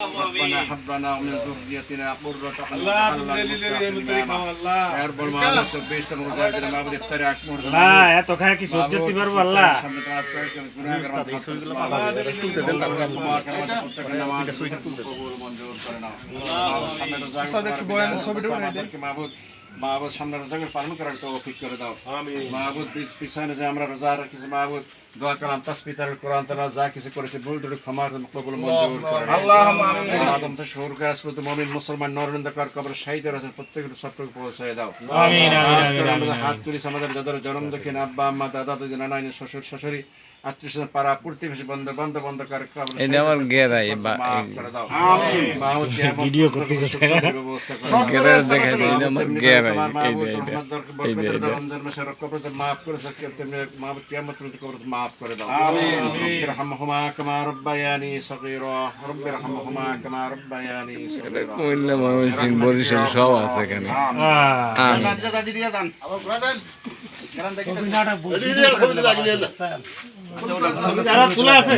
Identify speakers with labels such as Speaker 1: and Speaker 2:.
Speaker 1: ربنا هب لنا من ذريتنا قرة أعين يا رب العالمين বেশটা রোজার দিনে মাহবুব ইফতারে আকমর
Speaker 2: না এত খায় কি সহ্য করতে পারবো আল্লাহ
Speaker 1: মাহবুব সামনে রোজাকে পালন করার তৌফিক করে দাও মাহবুব পিছনে যে আমরা রোজা রাখছি মাহবুব দোয়া করলাম তাসবিহ কোরআন তাআলা যা কিছু করেছে ভুল ত্রুটি ক্ষমা কবুল মঞ্জুর করে আল্লাহুম্মা আমিন আদম থেকে শুরু করে আসলে মুমিন মুসলমান নরনিন্দকার কবর শহীদের আছে প্রত্যেকের সবটুকু পৌঁছায় দাও আমিন আমিন হাত তুলি আমাদের যাদের জন্ম দেখেন আব্বা আম্মা দাদা দাদি নানা নানি শ্বশুর শাশুড়ি আত্মীয় পাড়া প্রতিবেশী বন্ধু বান্ধব কবর
Speaker 3: এই আমার গেরাই
Speaker 1: মাফ করে দাও আমিন মাহবুব
Speaker 2: ভিডিও করতেছে
Speaker 1: ব্যবস্থা করে
Speaker 3: গেরাই দেখাই দেই আমার গেরাই এই দে
Speaker 1: রমজান মাসে কবর মাফ করে সকে তেমনি মাহবুব কিয়ামত পর্যন্ত কবর মাফ করে দাও আমিন রহমহুমা কামা রব্বায়ানি সগীরা রব্বি রহমহুমা কামা রব্বায়ানি সগীরা
Speaker 3: কইলা মানুষ বরিশাল সব আছে এখানে
Speaker 2: তুলা আছে